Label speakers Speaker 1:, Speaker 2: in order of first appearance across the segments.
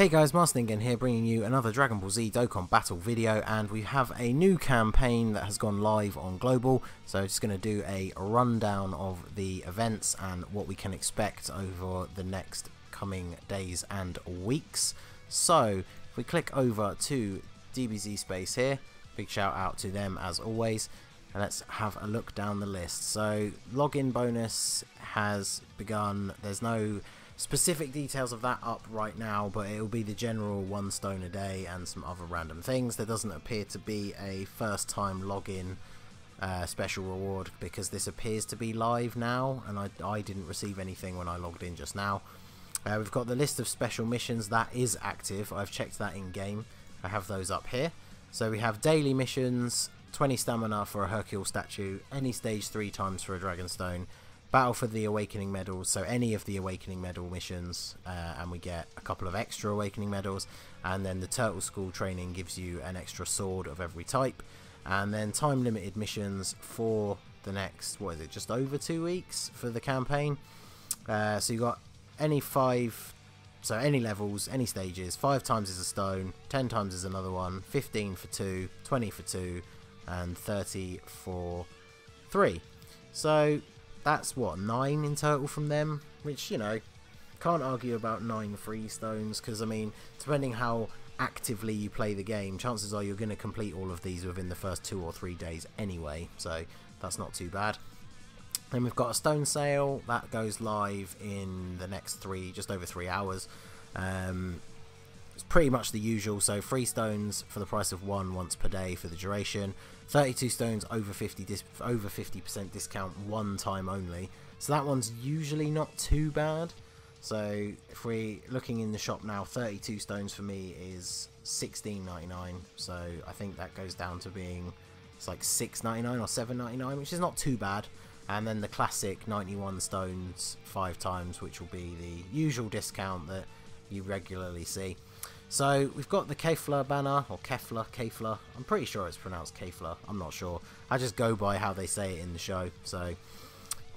Speaker 1: Hey guys, Marsningen here, bringing you another Dragon Ball Z Dokkan Battle video, and we have a new campaign that has gone live on Global, so just going to do a rundown of the events and what we can expect over the next coming days and weeks. So, if we click over to DBZ Space here, big shout out to them as always, and let's have a look down the list. So, login bonus has begun. There's no specific details of that up right now, but it will be the general 1 stone a day and some other random things. There doesn't appear to be a first time login special reward because this appears to be live now, and I didn't receive anything when I logged in just now. We've got the list of special missions that is active. I've checked that in game. I have those up here. So we have daily missions, 20 stamina for a Hercule statue, any stage 3 times for a Dragon Stone, battle for the Awakening medals, so any of the Awakening medal missions, and we get a couple of extra Awakening medals, and then the Turtle School training gives you an extra sword of every type, and then time limited missions for the next, what is it, just over 2 weeks for the campaign. So you got any 5, so any levels, any stages, 5 times is a stone, 10 times is another one, 15 for 2, 20 for 2, and 30 for 3. So that's what, 9 in total from them, which, you know, can't argue about 9 free stones, because I mean, depending how actively you play the game, chances are you're going to complete all of these within the first 2 or 3 days anyway, so that's not too bad. Then we've got a stone sale that goes live in the next just over 3 hours. It's pretty much the usual, so 3 stones for the price of 1 once per day for the duration, 32 stones over 50% discount 1 time only, so that one's usually not too bad. So if we're looking in the shop now, 32 stones for me is $16.99, so I think that goes down to being, it's like $6.99 or $7.99, which is not too bad. And then the classic 91 stones 5 times, which will be the usual discount that you regularly see. So we've got the Kefla banner, or Kefla, I'm pretty sure it's pronounced Kefla, I'm not sure. I just go by how they say it in the show. So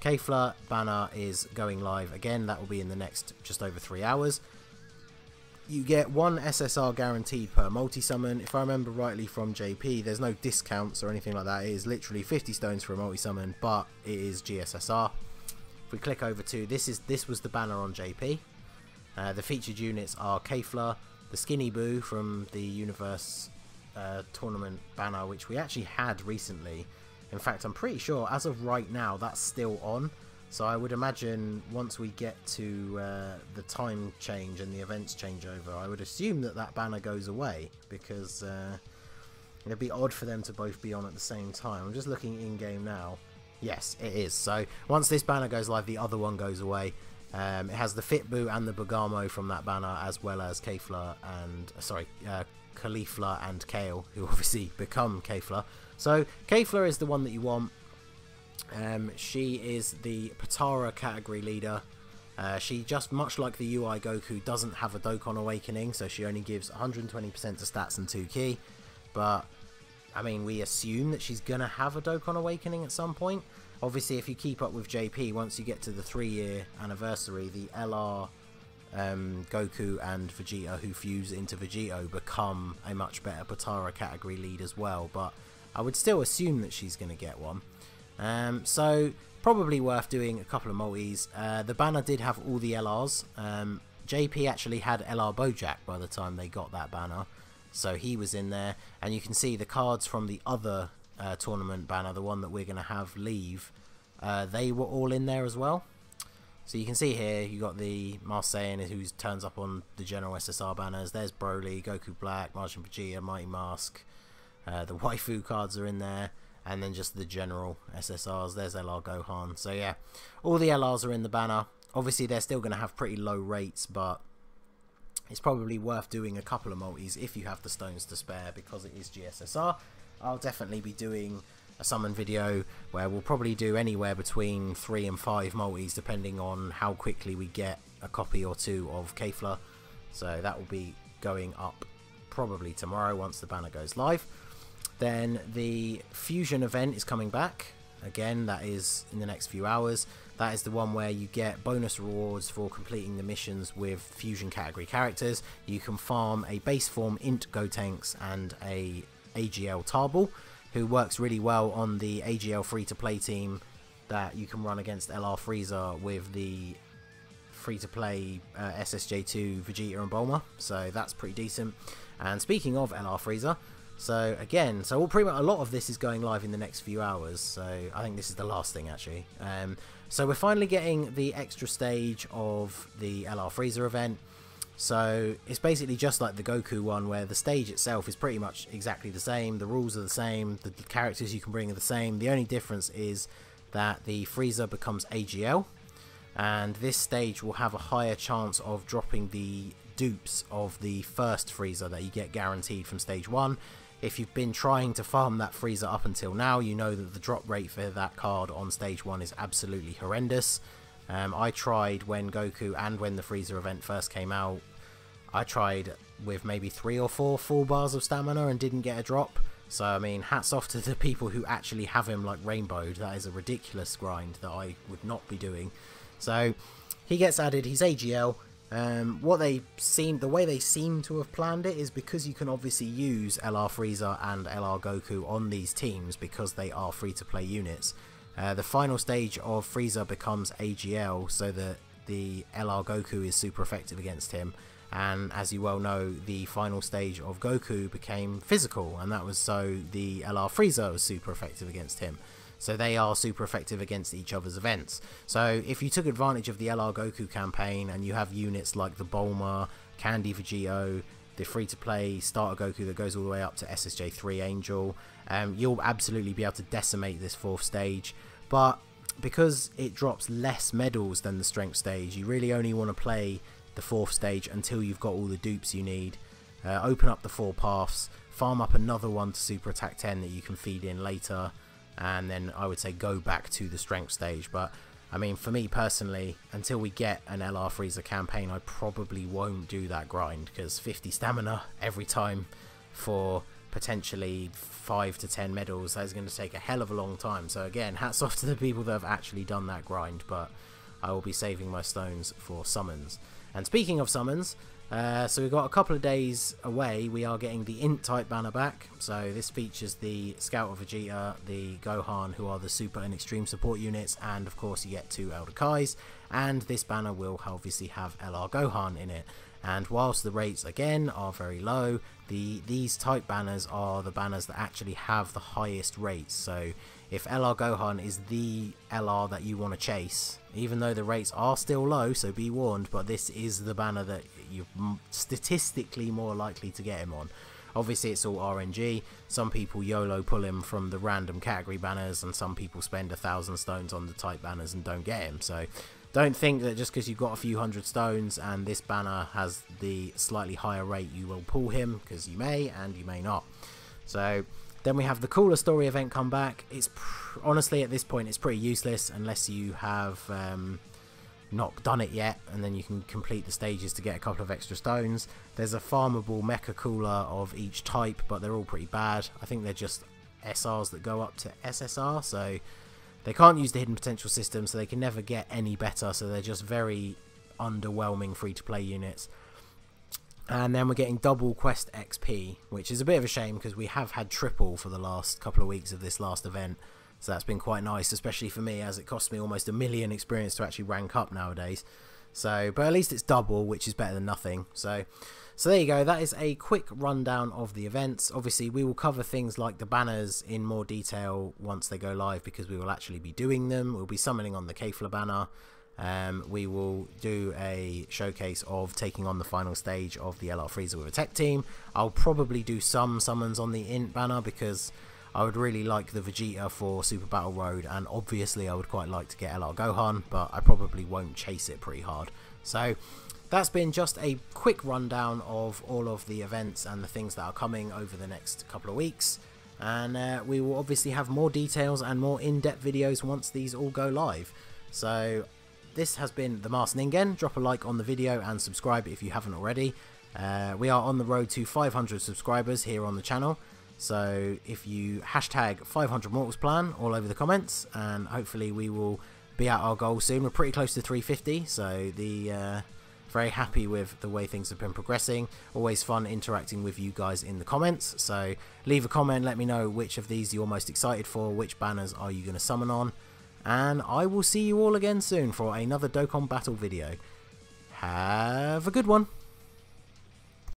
Speaker 1: Kefla banner is going live again, that will be in the next just over 3 hours. You get 1 SSR guaranteed per multi-summon. If I remember rightly from JP, there's no discounts or anything like that. It is literally 50 stones for a multi-summon, but it is GSSR. If we click over to, this was the banner on JP. The featured units are Kefla, the Skinny Boo from the Universe tournament banner, which we actually had recently. In fact, I'm pretty sure as of right now that's still on. So I would imagine once we get to the time change and the events change over, I would assume that that banner goes away, because it'd be odd for them to both be on at the same time. I'm just looking in game now. Yes, it is. So once this banner goes live, the other one goes away. It has the Fitboo and the Bergamo from that banner, as well as Kefla and Caulifla and Kale, who obviously become Kefla. So Kefla is the one that you want. She is the Potara category leader. She, just much like the UI Goku, doesn't have a Dokkan Awakening, so she only gives 120% to stats and 2 ki. But I mean, we assume that she's gonna have a Dokkan Awakening at some point. Obviously, if you keep up with JP, once you get to the 3-year anniversary, the LR Goku and Vegeta who fuse into Vegito become a much better Potara category lead as well. But I would still assume that she's going to get one. So probably worth doing a couple of multis. The banner did have all the LRs. JP actually had LR Bojack by the time they got that banner, so he was in there. And you can see the cards from the other tournament banner, the one that we're going to have leave, they were all in there as well. So you can see here, you got the Marseillan who turns up on the general SSR banners. There's Broly, Goku Black, Majin Vegeta, Mighty Mask. The waifu cards are in there, and then just the general SSRs. There's LR Gohan. So yeah, all the LRs are in the banner. Obviously they're still going to have pretty low rates, but it's probably worth doing a couple of multis if you have the stones to spare, because it is GSSR. I'll definitely be doing a summon video where we'll probably do anywhere between 3 and 5 multis, depending on how quickly we get a copy or 2 of Kefla. So that will be going up probably tomorrow once the banner goes live. Then the fusion event is coming back. again, that is in the next few hours. That is the one where you get bonus rewards for completing the missions with fusion category characters. You can farm a base form Int Gotenks and a AGL Tarball, who works really well on the AGL free-to-play team that you can run against LR Frieza with the free-to-play SSJ2 Vegeta and Bulma, so that's pretty decent. And speaking of LR Frieza, so again, pretty much a lot of this is going live in the next few hours, so I think this is the last thing actually. So we're finally getting the extra stage of the LR Frieza event. So it's basically just like the Goku one, where the stage itself is pretty much exactly the same, the rules are the same, the characters you can bring are the same. The only difference is that the Frieza becomes AGL, and this stage will have a higher chance of dropping the dupes of the first Frieza that you get guaranteed from stage 1. If you've been trying to farm that Frieza up until now, you know that the drop rate for that card on stage 1 is absolutely horrendous. I tried when Goku and when the Frieza event first came out. I tried with maybe 3 or 4 full bars of stamina and didn't get a drop. So I mean, hats off to the people who actually have him like rainbowed. That is a ridiculous grind that I would not be doing. So he gets added, he's AGL. The way they seem to have planned it is because you can obviously use LR Frieza and LR Goku on these teams because they are free to play units. The final stage of Frieza becomes AGL, so that the LR Goku is super effective against him. And as you well know, the final stage of Goku became physical, and that was so the LR Frieza was super effective against him. So they are super effective against each other's events. So if you took advantage of the LR Goku campaign and you have units like the Bulma, Candy Vegito, the free-to-play starter Goku that goes all the way up to SSJ3 Angel, you'll absolutely be able to decimate this 4th stage. But because it drops less medals than the strength stage, you really only want to play the 4th stage until you've got all the dupes you need. Open up the 4 paths, farm up another one to Super Attack 10 that you can feed in later, and then I would say go back to the strength stage. But I mean, for me personally, until we get an LR Frieza campaign, I probably won't do that grind, because 50 stamina every time for potentially 5 to 10 medals, that is going to take a hell of a long time. So again, hats off to the people that have actually done that grind, but I will be saving my stones for summons. And speaking of summons, so we've got a couple of days away, we are getting the Int type banner back. So this features the Scout of Vegeta, the Gohan, who are the super and extreme support units, and of course you get 2 Elder Kais, and this banner will obviously have LR Gohan in it. And whilst the rates again are very low, these type banners are the banners that actually have the highest rates. So if LR Gohan is the LR that you want to chase, even though the rates are still low, so be warned, but this is the banner that you're statistically more likely to get him on. Obviously it's all RNG, some people YOLO pull him from the random category banners, and some people spend 1,000 stones on the type banners and don't get him. So don't think that just because you've got a few hundred stones and this banner has the slightly higher rate you will pull him, because you may and you may not. So then we have the Cooler Story event come back. It's honestly at this point it's pretty useless unless you have not done it yet, and then you can complete the stages to get a couple of extra stones. There's a farmable mecha cooler of each type, but they're all pretty bad. I think they're just SRs that go up to SSR, so they can't use the hidden potential system, so they can never get any better, so they're just very underwhelming free-to-play units. And then we're getting double quest XP, which is a bit of a shame because we have had triple for the last couple of weeks of this last event. So that's been quite nice, especially for me, as it cost me almost 1 million experience to actually rank up nowadays. So, but at least it's double, which is better than nothing. So there you go. That is a quick rundown of the events. Obviously, we will cover things like the banners in more detail once they go live, because we will actually be doing them. We'll be summoning on the Kefla banner. We will do a showcase of taking on the final stage of the LR Frieza with a tech team. I'll probably do some summons on the Int banner, because I would really like the Vegeta for Super Battle Road, and obviously I would quite like to get LR Gohan, but I probably won't chase it pretty hard. So that's been just a quick rundown of all of the events and the things that are coming over the next couple of weeks. And we will obviously have more details and more in-depth videos once these all go live. So this has been the Masked Ningen. Drop a like on the video and subscribe if you haven't already. We are on the road to 500 subscribers here on the channel. So if you hashtag 500 Mortals Plan all over the comments, and hopefully we will be at our goal soon. We're pretty close to 350, so very happy with the way things have been progressing. Always fun interacting with you guys in the comments, so leave a comment, let me know which of these you're most excited for, which banners are you going to summon on, and I will see you all again soon for another Dokkan Battle video. Have a good one.